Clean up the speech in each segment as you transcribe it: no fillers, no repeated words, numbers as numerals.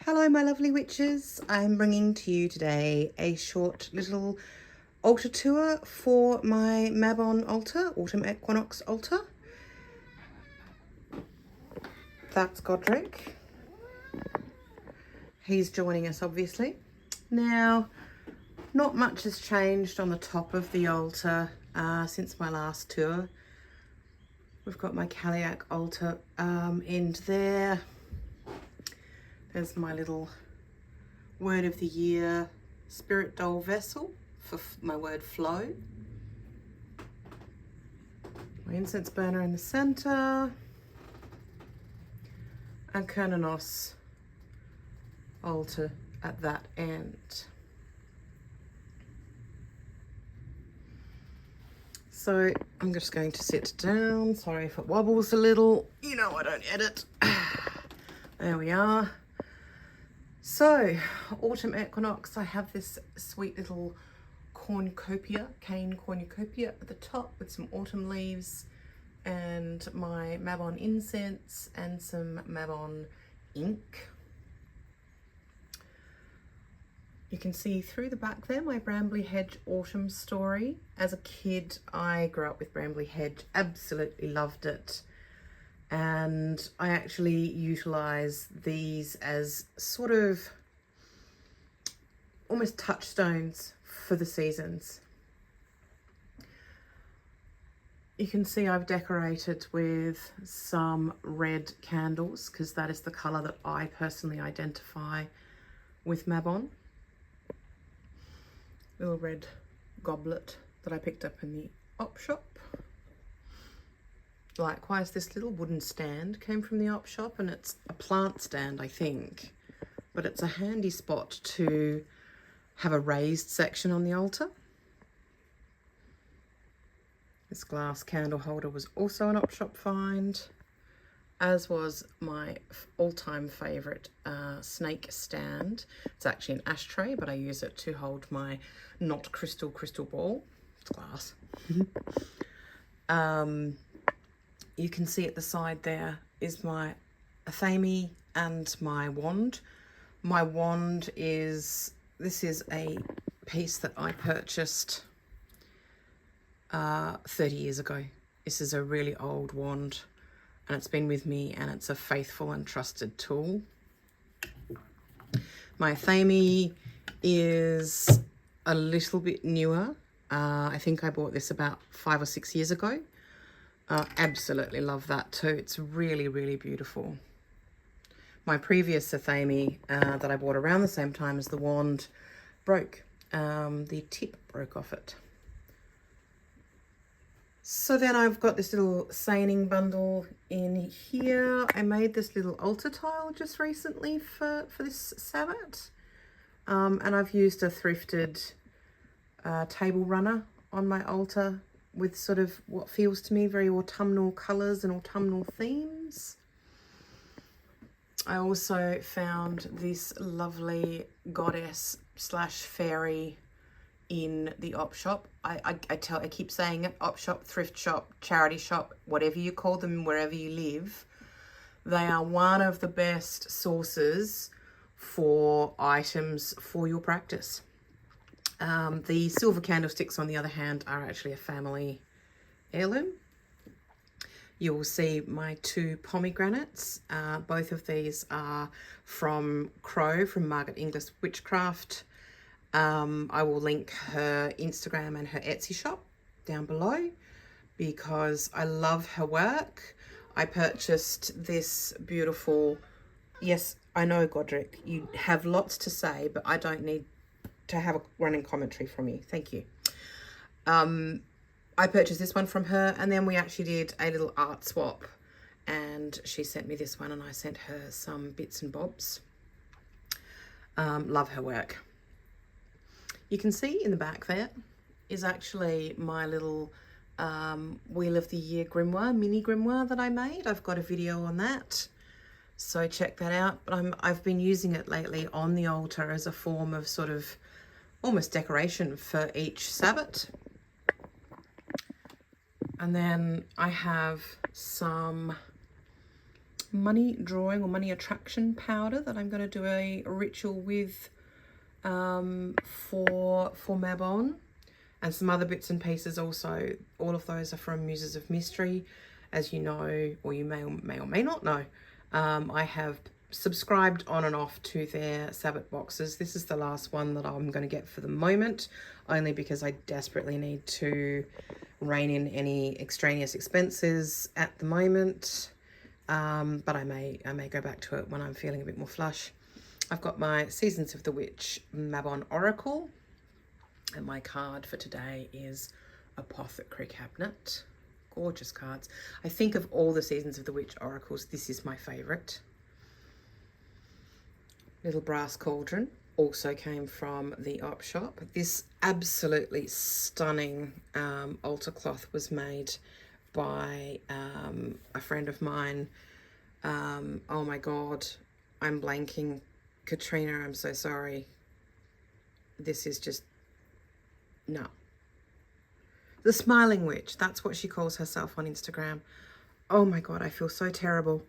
Hello my lovely witches, I'm bringing to you today a short little altar tour for my Mabon altar, Autumn Equinox altar. That's Godric. He's joining us obviously. Now, not much has changed on the top of the altar since my last tour. We've got my Caliac altar end there. There's my little word of the year spirit doll vessel for my word flow. My incense burner in the center. And Kernanos altar at that end. So I'm just going to sit down. Sorry if it wobbles a little. You know I don't edit. There we are. So, Autumn Equinox, I have this sweet little cornucopia, cane cornucopia at the top with some autumn leaves and my Mabon incense and some Mabon ink. You can see through the back there my Brambly Hedge autumn story. As a kid, I grew up with Brambly Hedge, absolutely loved it. And I actually utilize these as sort of almost touchstones for the seasons. You can see I've decorated with some red candles because that is the color that I personally identify with Mabon. Little red goblet that I picked up in the op shop. Likewise, this little wooden stand came from the op shop, and it's a plant stand, I think, but it's a handy spot to have a raised section on the altar. This glass candle holder was also an op shop find, as was my all-time favorite snake stand. It's actually an ashtray, but I use it to hold my not crystal ball. It's glass. You can see at the side there is my athame and my wand. My wand this is a piece that I purchased 30 years ago. This is a really old wand and it's been with me and it's a faithful and trusted tool. My athame is a little bit newer. I think I bought this about 5 or 6 years ago. Absolutely love that too. It's really, really beautiful. My previous athame that I bought around the same time as the wand broke. The tip broke off it. So then I've got this little seining bundle in here. I made this little altar tile just recently for this Sabbath. And I've used a thrifted table runner on my altar with sort of what feels to me very autumnal colours and autumnal themes. I also found this lovely goddess / fairy in the op shop. I keep saying it, op shop, thrift shop, charity shop, whatever you call them, wherever you live. They are one of the best sources for items for your practice. The silver candlesticks, on the other hand, are actually a family heirloom. You will see my 2 pomegranates. Both of these are from Crow, from Marget, Inglis, Witchcraft. I will link her Instagram and her Etsy shop down below because I love her work. I purchased this beautiful, yes, I know, Godric, you have lots to say, but I don't need to have a running commentary from you. Thank you. I purchased this one from her, and then we actually did a little art swap, and she sent me this one and I sent her some bits and bobs. Love her work. You can see in the back there is actually my little Wheel of the Year grimoire, mini grimoire that I made. I've got a video on that, so check that out. But I've been using it lately on the altar as a form of sort of almost decoration for each Sabbath. And then I have some money drawing or money attraction powder that I'm going to do a ritual with for Mabon, and some other bits and pieces also. All of those are from Muses of Mystery. As you know, or you may or may not know, I have subscribed on and off to their Sabbath boxes. This is the last one that I'm going to get for the moment, only because I desperately need to rein in any extraneous expenses at the moment. But I may go back to it when I'm feeling a bit more flush. I've got my Seasons of the Witch Mabon Oracle, and my card for today is Apothecary Cabinet. Gorgeous cards. I think of all the Seasons of the Witch oracles, this is my favourite. Little brass cauldron also came from the op shop. This absolutely stunning altar cloth was made by a friend of mine. Oh my god, I'm blanking. Katrina, I'm so sorry. This is just, no. The Smiling Witch, that's what she calls herself on Instagram. Oh my god, I feel so terrible.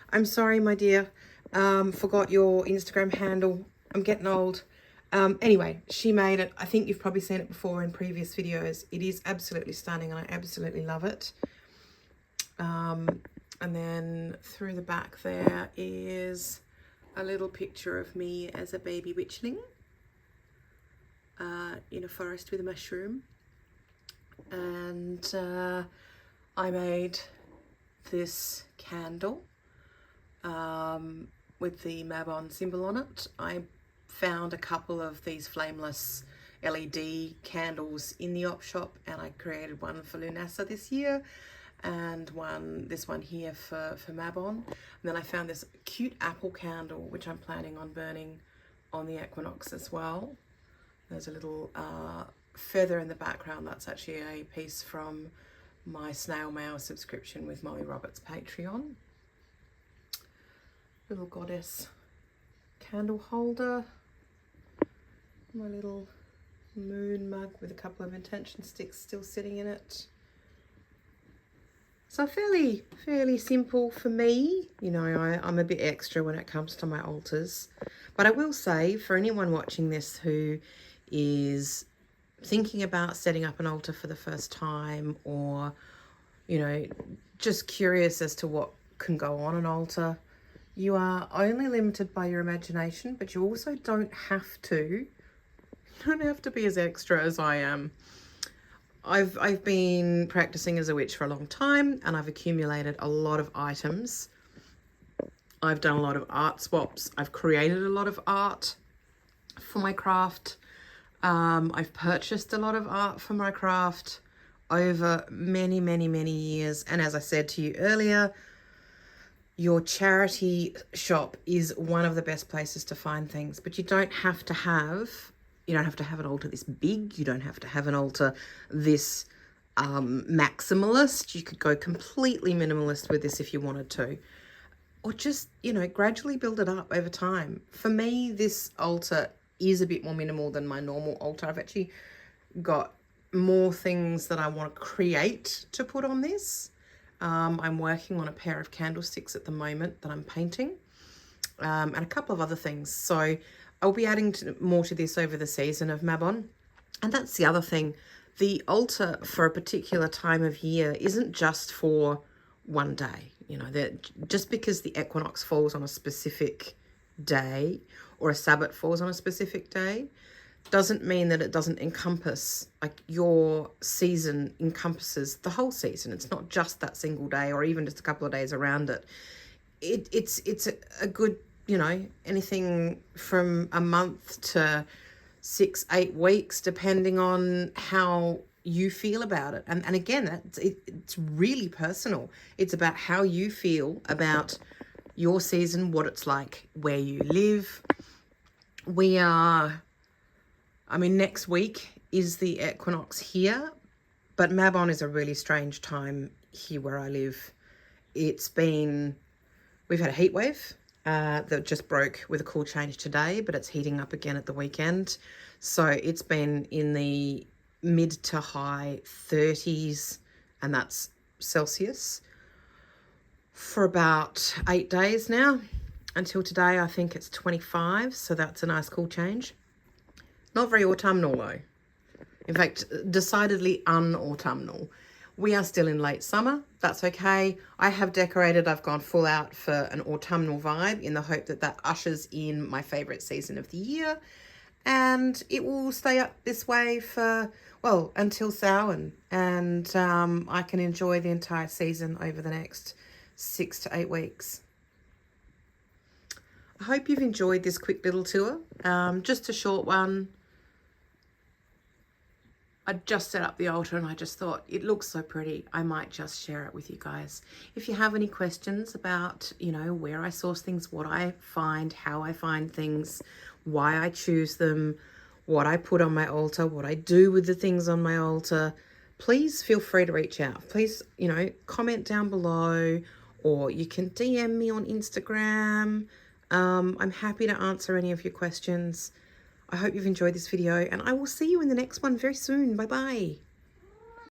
I'm sorry, my dear. Forgot your Instagram handle. I'm getting old. Anyway, she made it. I think you've probably seen it before in previous videos. It is absolutely stunning and I absolutely love it. And then through the back there is a little picture of me as a baby witchling in a forest with a mushroom. And I made this candle with the Mabon symbol on it. I found a couple of these flameless LED candles in the op shop, and I created one for Lunasa this year and this one here for Mabon. And then I found this cute apple candle which I'm planning on burning on the equinox as well. There's a little feather in the background. That's actually a piece from my snail mail subscription with Molly Roberts' Patreon. Little goddess candle holder. My little moon mug with a couple of intention sticks still sitting in it. So fairly simple for me. You know, I'm a bit extra when it comes to my altars. But I will say, for anyone watching this who is thinking about setting up an altar for the first time, or, you know, just curious as to what can go on an altar, you are only limited by your imagination, but you also don't have to be as extra as I am. I've been practicing as a witch for a long time, and I've accumulated a lot of items. I've done a lot of art swaps. I've created a lot of art for my craft. I've purchased a lot of art for my craft over many years. And as I said to you earlier, your charity shop is one of the best places to find things, but you don't have to have an altar this big. You don't have to have an altar this maximalist. You could go completely minimalist with this if you wanted to, or just, you know, gradually build it up over time. For me, this altar is a bit more minimal than my normal altar. I've actually got more things that I want to create to put on this. I'm working on a pair of candlesticks at the moment that I'm painting, and a couple of other things. So I'll be adding more to this over the season of Mabon. And that's the other thing. The altar for a particular time of year isn't just for one day. You know, that just because the equinox falls on a specific day or a Sabbath falls on a specific day doesn't mean that it doesn't encompass, like, your season encompasses the whole season. It's not just that single day or even just a couple of days around it. It's a good, you know, anything from a month to 6-8 weeks, depending on how you feel about it. And again, it's really personal. It's about how you feel about your season, what it's like where you live. Next week is the equinox here, but Mabon is a really strange time here where I live. We've had a heat wave that just broke with a cool change today, but it's heating up again at the weekend. So it's been in the mid to high 30s, and that's Celsius, for about 8 days now. Until today, I think it's 25, so that's a nice cool change. Not very autumnal though. In fact, decidedly un-autumnal. We are still in late summer. That's okay. I have decorated. I've gone full out for an autumnal vibe in the hope that that ushers in my favorite season of the year. And it will stay up this way for, well, until Samhain. And I can enjoy the entire season over the next 6 to 8 weeks. I hope you've enjoyed this quick little tour. Just a short one. I just set up the altar and I just thought it looks so pretty. I might just share it with you guys. If you have any questions about, you know, where I source things, what I find, how I find things, why I choose them, what I put on my altar, what I do with the things on my altar, please feel free to reach out. Please, you know, comment down below, or you can DM me on Instagram. I'm happy to answer any of your questions. I hope you've enjoyed this video, and I will see you in the next one very soon. Bye bye.